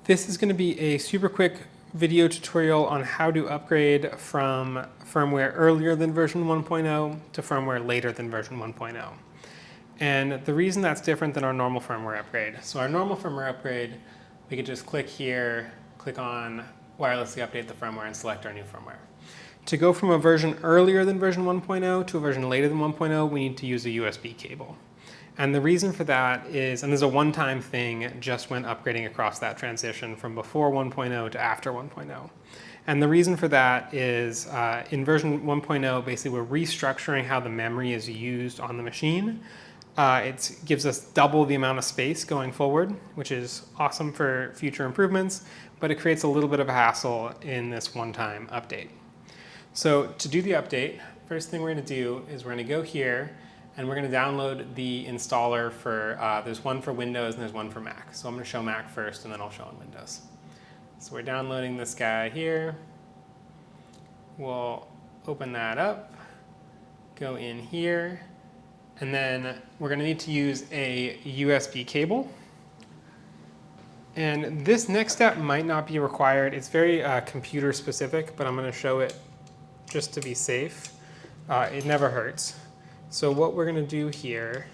This is going to be a super quick video tutorial on how to upgrade from firmware earlier than version 1.0 to firmware later than version 1.0. And the reason that's different than our normal firmware upgrade. So our normal firmware upgrade, we could just click here, click on wirelessly update the firmware and select our new firmware. To go from a version earlier than version 1.0 to a version later than 1.0, we need to use a USB cable. And the reason for that is, and there's a one-time thing just when upgrading across that transition from before 1.0 to after 1.0. And the reason for that is in version 1.0, basically we're restructuring how the memory is used on the machine. It gives us double the amount of space going forward, which is awesome for future improvements, but it creates a little bit of a hassle in this one-time update. So to do the update, first thing we're going to do is we're going to go here and we're going to download the installer for, there's one for Windows and there's one for Mac. So I'm going to show Mac first and then I'll show on Windows. So we're downloading this guy here. We'll open that up, go in here, and then we're going to need to use a USB cable. And this next step might not be required. It's very computer specific, but I'm going to show it just to be safe. It never hurts. So what we're going to do here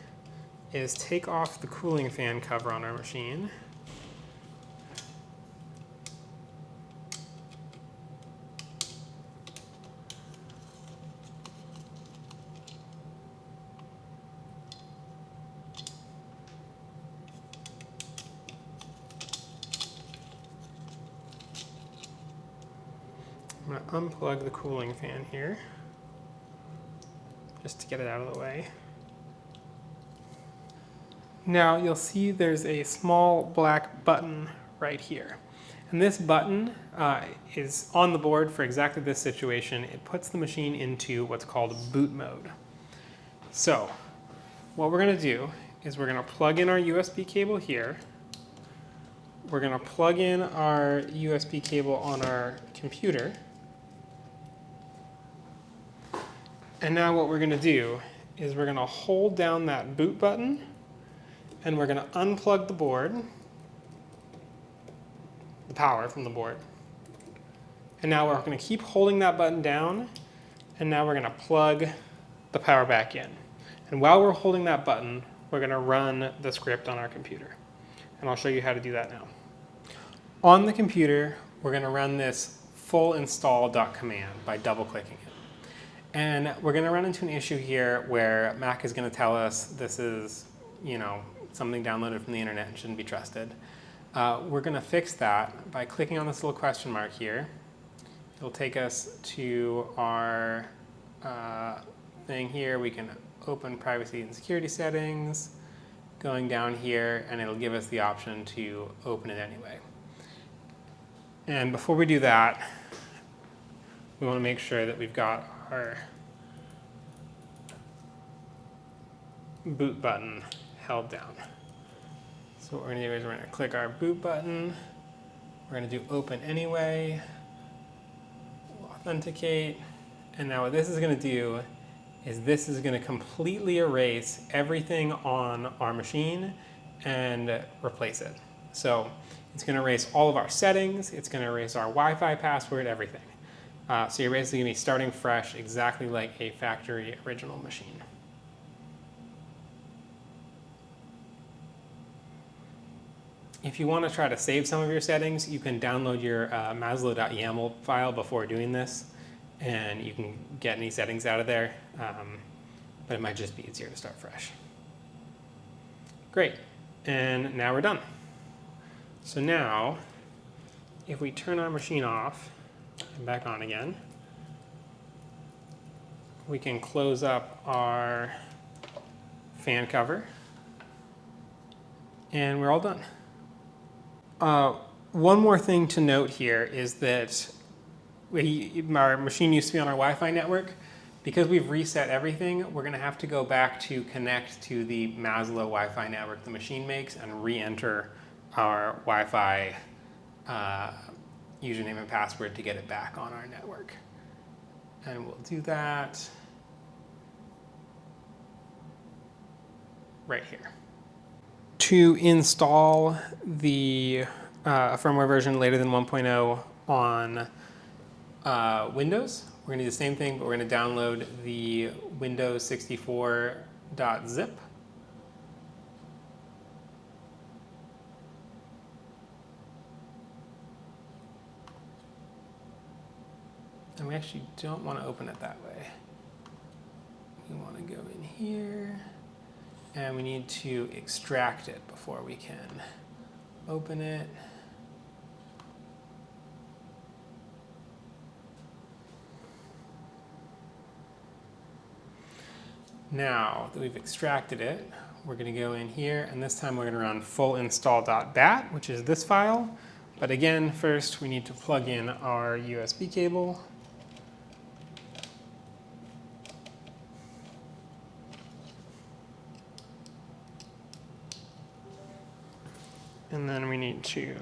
is take off the cooling fan cover on our machine. I'm going to unplug the cooling fan here, just to get it out of the way. Now you'll see there's a small black button right here. And this button is on the board for exactly this situation. It puts the machine into what's called boot mode. So what we're going to do is we're going to plug in our USB cable here. We're going to plug in our USB cable on our computer. And now what we're going to do is we're going to hold down that boot button and we're going to unplug the board, the power from the board. And now we're going to keep holding that button down, and now we're going to plug the power back in. And while we're holding that button, we're going to run the script on our computer. And I'll show you how to do that now. On the computer, we're going to run this full install.command by double clicking it. And we're going to run into an issue here where Mac is going to tell us this is, something downloaded from the internet and shouldn't be trusted. We're going to fix that by clicking on this little question mark here. It'll take us to our thing here. We can open privacy and security settings, going down here, and it'll give us the option to open it anyway. And before we do that, we want to make sure that we've got our boot button held down. So what we're going to do is we're going to click our boot button. We're going to do open anyway. We'll authenticate. And now what this is going to do is this is going to completely erase everything on our machine and replace it. So it's going to erase all of our settings. It's going to erase our Wi-Fi password, everything. So you're basically going to be starting fresh, exactly like a factory original machine. If you want to try to save some of your settings, you can download your maslow.yaml file before doing this, and you can get any settings out of there, but it might just be easier to start fresh. Great, and now we're done. So now, if we turn our machine off and back on again, we can close up our fan cover, and we're all done. One more thing to note here is that our machine used to be on our Wi-Fi network. Because we've reset everything, we're going to have to go back to connect to the Maslow Wi-Fi network the machine makes and re-enter our Wi-Fi username and password to get it back on our network. And we'll do that right here. To install the a firmware version later than 1.0 on Windows, we're going to do the same thing, but we're going to download the Windows 64.zip. And we actually don't want to open it that way. We want to go in here, and we need to extract it before we can open it. Now that we've extracted it, we're going to go in here, and this time we're going to run full install.bat, which is this file. But again, first we need to plug in our USB cable. And then we need to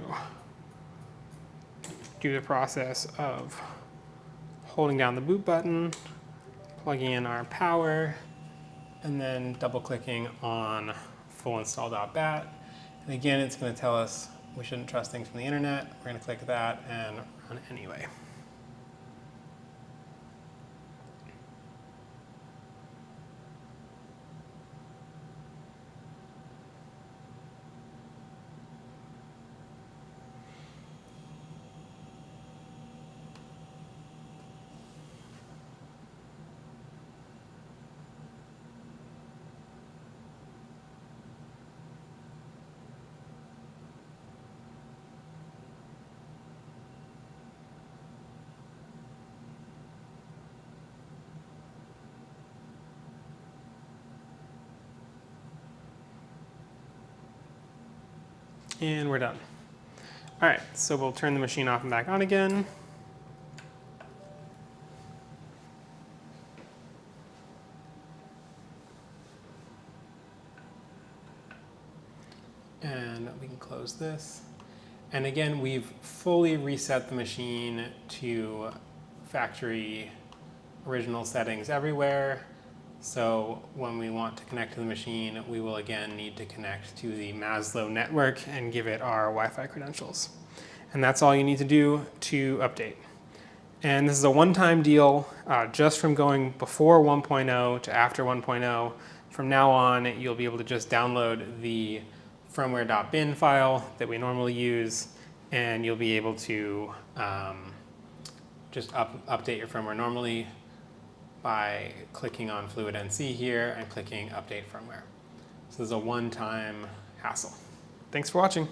do the process of holding down the boot button, plugging in our power, and then double-clicking on full install.bat. And again, it's going to tell us we shouldn't trust things from the internet. We're going to click that and run it anyway. And we're done. All right, so we'll turn the machine off and back on again. And we can close this. And again, we've fully reset the machine to factory original settings everywhere. So when we want to connect to the machine, we will again need to connect to the Maslow network and give it our Wi-Fi credentials. And that's all you need to do to update. And this is a one-time deal, just from going before 1.0 to after 1.0. From now on, you'll be able to just download the firmware.bin file that we normally use, and you'll be able to just update your firmware normally by clicking on Fluid NC here and clicking Update Firmware. So this is a one-time hassle. Thanks for watching.